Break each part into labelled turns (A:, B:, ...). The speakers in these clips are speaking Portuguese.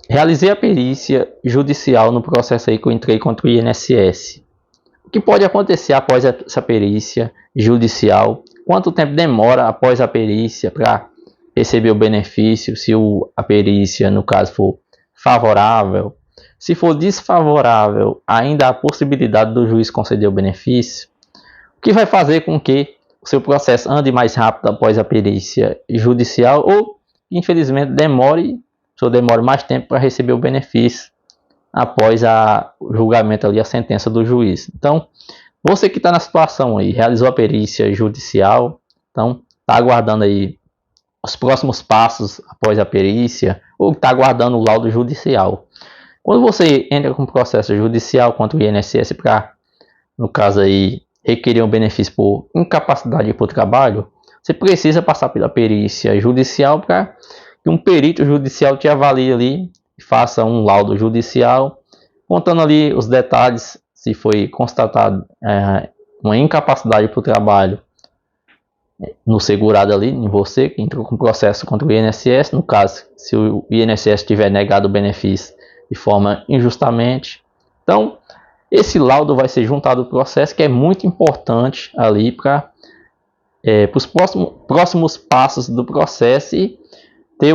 A: Realizei a perícia judicial no processo aí que eu entrei contra o INSS. O que pode acontecer após essa perícia judicial? Quanto tempo demora após a perícia para receber o benefício? Se a perícia, no caso, for favorável. Se for desfavorável, ainda há a possibilidade do juiz conceder o benefício. O que vai fazer com que o seu processo ande mais rápido após a perícia judicial ou, infelizmente, demore mais tempo para receber o benefício após o julgamento ali, a sentença do juiz. Então, você que está na situação aí, realizou a perícia judicial, então está aguardando aí os próximos passos após a perícia, ou está aguardando o laudo judicial. Quando você entra com processo judicial contra o INSS para, no caso aí, requerer um benefício por incapacidade para o trabalho, você precisa passar pela perícia judicial para que um perito judicial te avalie ali e faça um laudo judicial, contando ali os detalhes, se foi constatado uma incapacidade para o trabalho no segurado ali, em você, que entrou com processo contra o INSS, no caso, se o INSS tiver negado o benefício de forma injustamente. Então, esse laudo vai ser juntado ao processo, que é muito importante ali para os próximos passos do processo e ter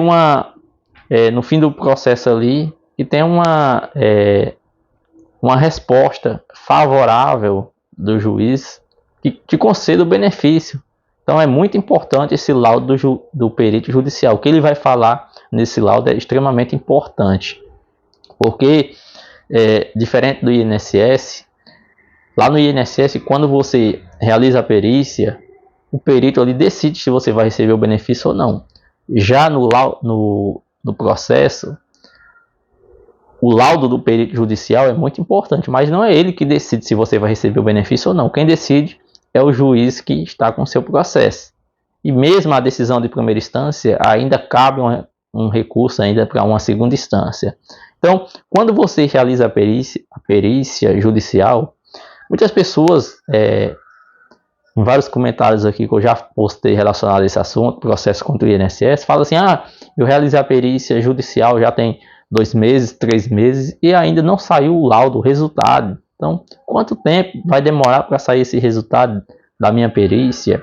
A: no fim do processo ali, que tem uma resposta favorável do juiz que te conceda o benefício. Então é muito importante esse laudo do perito judicial. O que ele vai falar nesse laudo é extremamente importante, porque diferente do INSS, lá no INSS, quando você realiza a perícia, o perito ali decide se você vai receber o benefício ou não. Já no processo, o laudo do perito judicial é muito importante, mas não é ele que decide se você vai receber o benefício ou não. Quem decide é o juiz que está com o seu processo. E mesmo a decisão de primeira instância, ainda cabe um recurso ainda para uma segunda instância. Então, quando você realiza a perícia judicial, muitas pessoas, em vários comentários aqui que eu já postei relacionado a esse assunto, processo contra o INSS, falam assim, eu realizei a perícia judicial já tem 2 meses, 3 meses e ainda não saiu o laudo, o resultado. Então, quanto tempo vai demorar para sair esse resultado da minha perícia?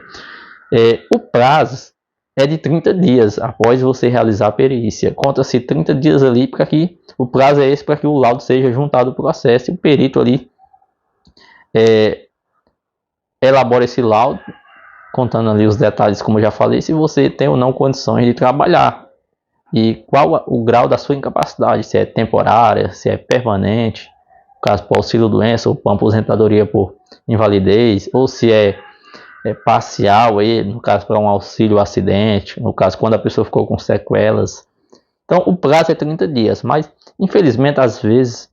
A: O prazo é de 30 dias após você realizar a perícia. Conta-se 30 dias ali para que o prazo é esse para que o laudo seja juntado ao processo e o perito ali elabora esse laudo, contando ali os detalhes, como eu já falei, se você tem ou não condições de trabalhar e qual o grau da sua incapacidade, se é temporária, se é permanente, no caso por auxílio-doença ou por aposentadoria por invalidez, ou se é parcial, aí, no caso para um auxílio-acidente, no caso quando a pessoa ficou com sequelas. Então o prazo é 30 dias, mas infelizmente às vezes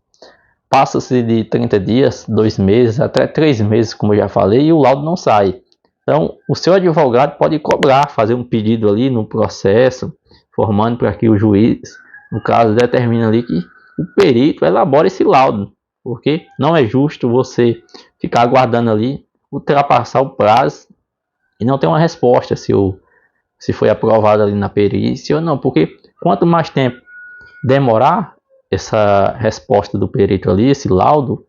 A: passa-se de 30 dias, 2 meses, até 3 meses, como eu já falei, e o laudo não sai. Então, o seu advogado pode cobrar, fazer um pedido ali no processo, formando para que o juiz, no caso, determine ali que o perito elabore esse laudo, porque não é justo você ficar aguardando ali, ultrapassar o prazo e não ter uma resposta se foi aprovado ali na perícia ou não, porque quanto mais tempo demorar essa resposta do perito ali, esse laudo,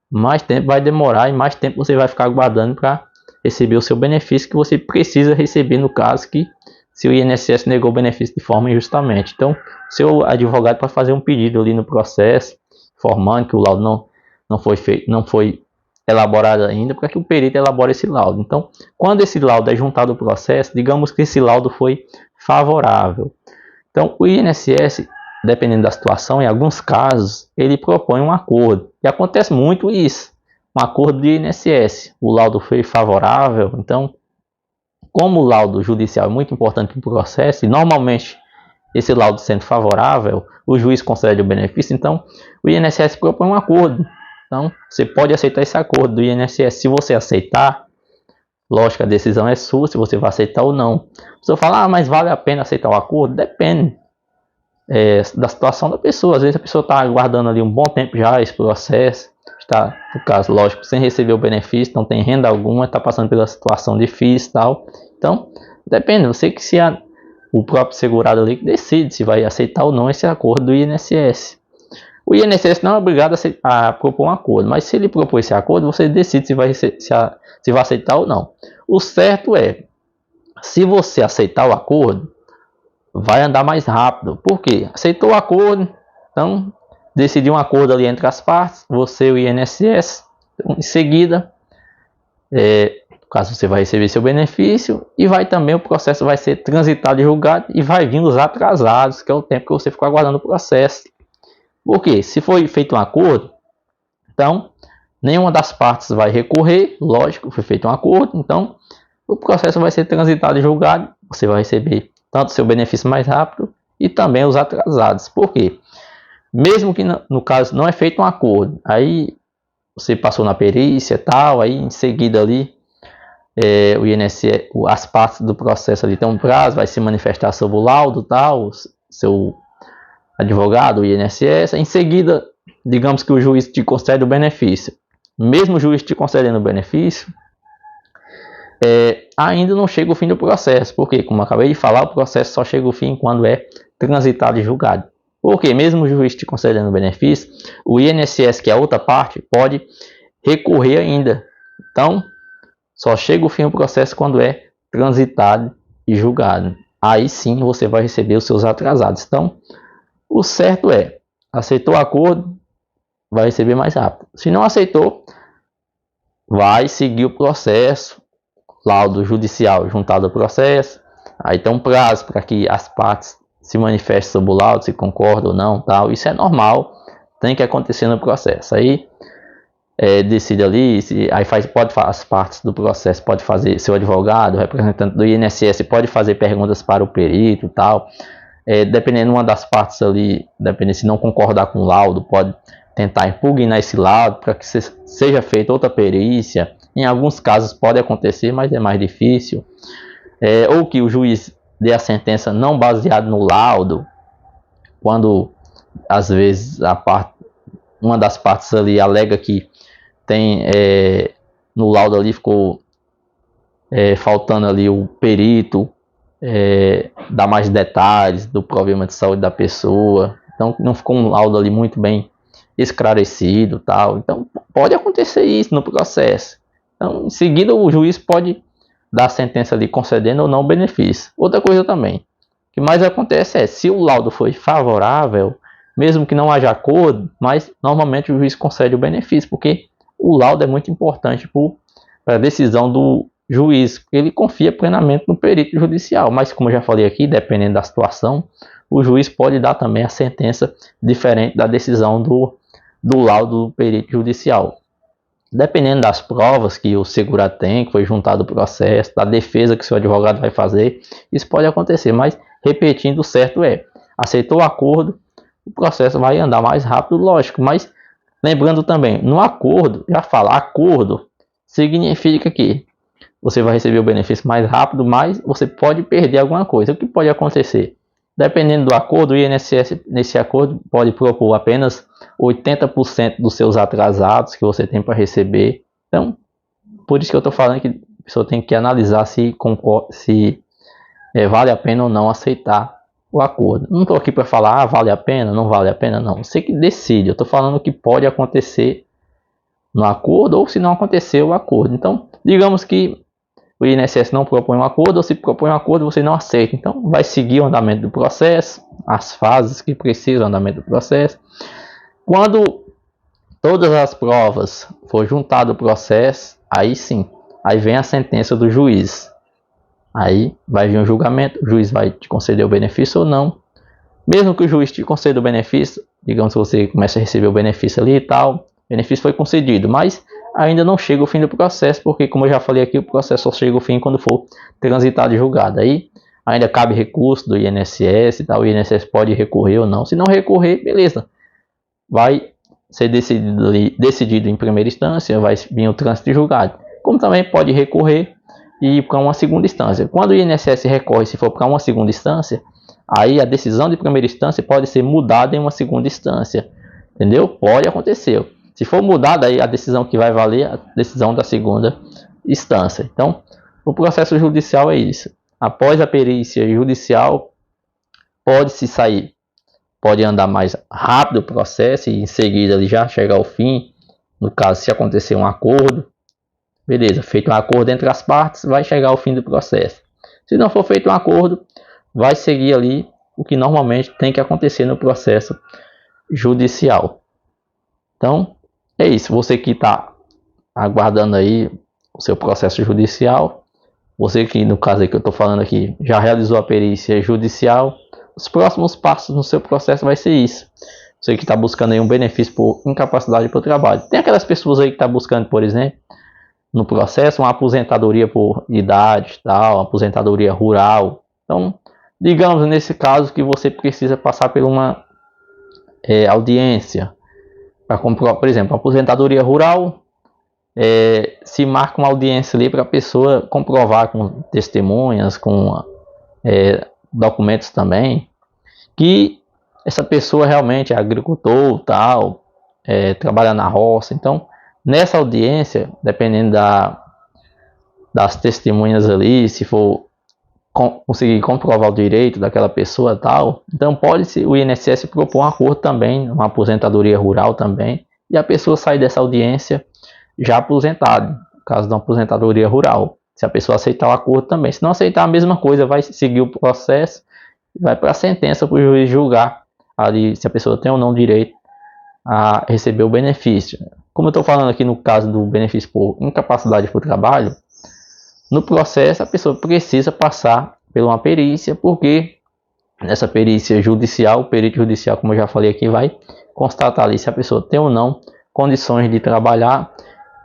A: mais tempo vai demorar e mais tempo você vai ficar aguardando para receber o seu benefício que você precisa receber, no caso que se o INSS negou o benefício de forma injustamente. Então, seu advogado pode fazer um pedido ali no processo, informando que o laudo não foi feito, não foi elaborado ainda, para que o perito elabore esse laudo. Então, quando esse laudo é juntado ao processo, digamos que esse laudo foi favorável. Então, o INSS, dependendo da situação, em alguns casos, ele propõe um acordo. E acontece muito isso, um acordo do INSS. O laudo foi favorável, então, como o laudo judicial é muito importante para o processo, e normalmente esse laudo sendo favorável, o juiz concede o benefício, então o INSS propõe um acordo. Então, você pode aceitar esse acordo do INSS. Se você aceitar, lógico, a decisão é sua, se você vai aceitar ou não. Você fala, mas vale a pena aceitar o acordo? Depende da situação da pessoa. Às vezes a pessoa está aguardando ali um bom tempo já esse processo, está, no caso, lógico, sem receber o benefício, não tem renda alguma, está passando pela situação difícil e tal. Então, depende, você que o próprio segurado ali que decide se vai aceitar ou não esse acordo do INSS. O INSS não é obrigado a propor um acordo, mas se ele propor esse acordo, você decide se vai aceitar ou não. O certo é, se você aceitar o acordo, vai andar mais rápido. Por quê? Aceitou o acordo, então decidiu um acordo ali entre as partes, você e o INSS. Então, em seguida, no caso você vai receber seu benefício e vai também, o processo vai ser transitado e julgado e vai vir os atrasados, que é o tempo que você ficou aguardando o processo. Porque se foi feito um acordo, então nenhuma das partes vai recorrer, lógico, foi feito um acordo, então o processo vai ser transitado e julgado, você vai receber tanto seu benefício mais rápido e também os atrasados. Por quê? Mesmo que no caso não é feito um acordo, aí você passou na perícia e tal, aí em seguida ali o INSS, as partes do processo ali tem um prazo, vai se manifestar sobre o laudo tal, seu advogado, o INSS, em seguida, digamos que o juiz te concede o benefício. Mesmo o juiz te concedendo o benefício, ainda não chega o fim do processo, porque, como eu acabei de falar, o processo só chega ao fim quando é transitado e julgado. Porque mesmo o juiz te concedendo o benefício, o INSS, que é a outra parte, pode recorrer ainda. Então, só chega o fim do processo quando é transitado e julgado. Aí sim você vai receber os seus atrasados. Então, o certo é, aceitou o acordo, vai receber mais rápido. Se não aceitou, vai seguir o processo, laudo judicial juntado ao processo. Aí tem um prazo para que as partes se manifestem sobre o laudo, se concordam ou não, tal. Isso é normal, tem que acontecer no processo. Aí decide ali, as partes do processo pode fazer, seu advogado, o representante do INSS pode fazer perguntas para o perito, tal. Dependendo uma das partes ali, dependendo se não concordar com o laudo, pode tentar impugnar esse laudo para que seja feita outra perícia. Em alguns casos pode acontecer, mas é mais difícil. Ou que o juiz dê a sentença não baseada no laudo, quando às vezes uma das partes ali alega que tem no laudo ali ficou faltando ali o perito dar mais detalhes do problema de saúde da pessoa, então não ficou um laudo ali muito bem esclarecido, tal. Então pode acontecer isso no processo. Então em seguida o juiz pode dar a sentença ali concedendo ou não o benefício. Outra coisa também, o que mais acontece se o laudo foi favorável, mesmo que não haja acordo, mas normalmente o juiz concede o benefício, porque o laudo é muito importante para a decisão do juiz, porque ele confia plenamente no perito judicial, mas como eu já falei aqui, dependendo da situação, o juiz pode dar também a sentença diferente da decisão do laudo do perito judicial. Dependendo das provas que o segurado tem, que foi juntado o processo, da defesa que o seu advogado vai fazer, isso pode acontecer, mas repetindo, o certo aceitou o acordo, o processo vai andar mais rápido, lógico, mas lembrando também, no acordo, já fala, acordo significa que você vai receber o benefício mais rápido, mas você pode perder alguma coisa. O que pode acontecer? Dependendo do acordo, o INSS nesse acordo pode propor apenas 80% dos seus atrasados que você tem para receber. Então, por isso que eu estou falando que a pessoa tem que analisar se vale a pena ou não aceitar o acordo. Não estou aqui para falar, vale a pena, não vale a pena, não. Você que decide. Eu estou falando que pode acontecer no acordo ou se não acontecer o acordo. Então, digamos que o INSS não propõe um acordo, ou se propõe um acordo, você não aceita. Então, vai seguir o andamento do processo, as fases que precisam do andamento do processo. Quando todas as provas for juntado o processo, aí sim, aí vem a sentença do juiz. Aí vai vir um julgamento, o juiz vai te conceder o benefício ou não. Mesmo que o juiz te conceda o benefício, digamos que você começa a receber o benefício ali e tal, o benefício foi concedido, mas ainda não chega o fim do processo, porque como eu já falei aqui, o processo só chega ao fim quando for transitado e julgado. Aí ainda cabe recurso do INSS e tal, o INSS pode recorrer ou não. Se não recorrer, beleza, vai ser decidido em primeira instância, vai vir o trânsito de julgado. Como também pode recorrer e ir para uma segunda instância. Quando o INSS recorre, se for para uma segunda instância, aí a decisão de primeira instância pode ser mudada em uma segunda instância, entendeu? Pode acontecer. Se for mudada, aí a decisão que vai valer é a decisão da segunda instância. Então, o processo judicial é isso. após a perícia judicial, pode-se sair, pode andar mais rápido o processo e em seguida ele já chegar ao fim. No caso, se acontecer um acordo, beleza, feito um acordo entre as partes, vai chegar ao fim do processo. Se não for feito um acordo, vai seguir ali o que normalmente tem que acontecer no processo judicial. Então, é isso. Você que está aguardando aí o seu processo judicial, você que, no caso aí que eu estou falando aqui, já realizou a perícia judicial, os próximos passos no seu processo vai ser isso. Você que está buscando aí um benefício por incapacidade por trabalho. Tem aquelas pessoas aí que estão buscando, por exemplo, no processo, uma aposentadoria por idade, tal, uma aposentadoria rural. Então, digamos nesse caso que você precisa passar por uma audiência para comprovar, por exemplo, a aposentadoria rural, se marca uma audiência ali para a pessoa comprovar com testemunhas, com documentos também, que essa pessoa realmente é agricultor, tal, trabalha na roça. Então, nessa audiência, dependendo das testemunhas ali, se for conseguir comprovar o direito daquela pessoa, tal, então pode o INSS propor um acordo também, uma aposentadoria rural também, e a pessoa sair dessa audiência já aposentada, no caso de uma aposentadoria rural. Se a pessoa aceitar o acordo também. Se não aceitar a mesma coisa, vai seguir o processo e vai para a sentença para o juiz julgar ali se a pessoa tem ou não direito a receber o benefício. Como eu estou falando aqui no caso do benefício por incapacidade por trabalho, no processo a pessoa precisa passar por uma perícia, porque nessa perícia judicial, o perito judicial, como eu já falei aqui, vai constatar ali se a pessoa tem ou não condições de trabalhar.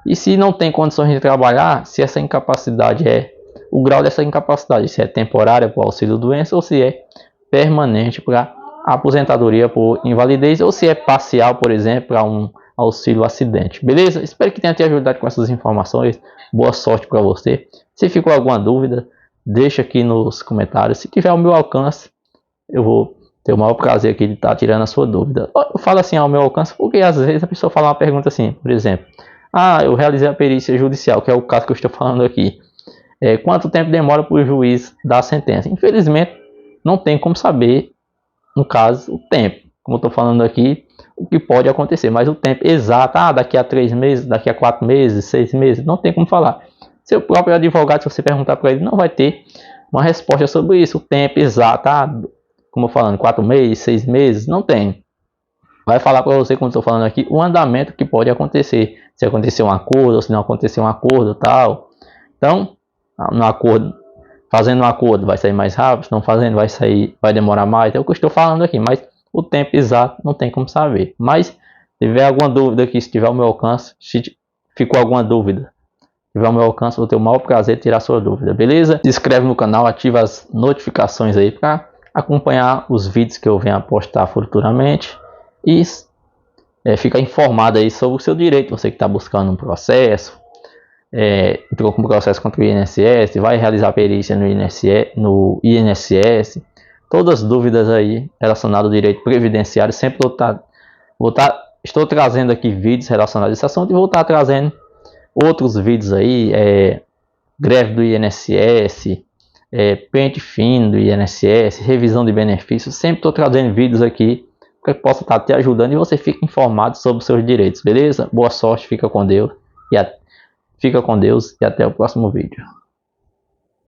A: E se não tem condições de trabalhar, se essa incapacidade o grau dessa incapacidade, se é temporária por auxílio doença ou se é permanente para aposentadoria por invalidez ou se é parcial, por exemplo, para um auxílio acidente. Beleza? Espero que tenha te ajudado com essas informações. Boa sorte para você. Se ficou alguma dúvida, deixa aqui nos comentários. Se tiver ao meu alcance, eu vou ter o maior prazer aqui de estar tirando a sua dúvida. Eu falo assim ao meu alcance porque às vezes a pessoa fala uma pergunta assim, por exemplo, eu realizei a perícia judicial, que é o caso que eu estou falando aqui. Quanto tempo demora para o juiz dar a sentença? Infelizmente, não tem como saber, no caso, o tempo. Como eu estou falando aqui, o que pode acontecer, mas o tempo exato, daqui a 3 meses, daqui a 4 meses, 6 meses, não tem como falar. Seu próprio advogado, se você perguntar para ele, não vai ter uma resposta sobre isso. O tempo exato, como eu falando, 4 meses, 6 meses, não tem. Vai falar para você, como estou falando aqui, o andamento que pode acontecer. Se acontecer um acordo, ou se não acontecer um acordo, tal. Então, no acordo, fazendo um acordo vai sair mais rápido, se não fazendo vai demorar mais. É o que eu estou falando aqui, mas o tempo exato não tem como saber. Mas se tiver alguma dúvida aqui, se tiver o meu alcance, se ficou alguma dúvida, se tiver o meu alcance, vou ter o maior prazer de tirar a sua dúvida, beleza? Se inscreve no canal, ativa as notificações aí para acompanhar os vídeos que eu venho a postar futuramente e ficar informado aí sobre o seu direito. Você que está buscando um processo, entrou com um processo contra o INSS, vai realizar perícia no INSS, todas as dúvidas aí relacionadas ao direito previdenciário, sempre estou trazendo aqui vídeos relacionados a esse assunto e vou estar trazendo outros vídeos aí, greve do INSS, pente fino do INSS, revisão de benefícios. Sempre estou trazendo vídeos aqui para que possa estar te ajudando e você fique informado sobre os seus direitos, beleza? Boa sorte, fica com Deus e até o próximo vídeo.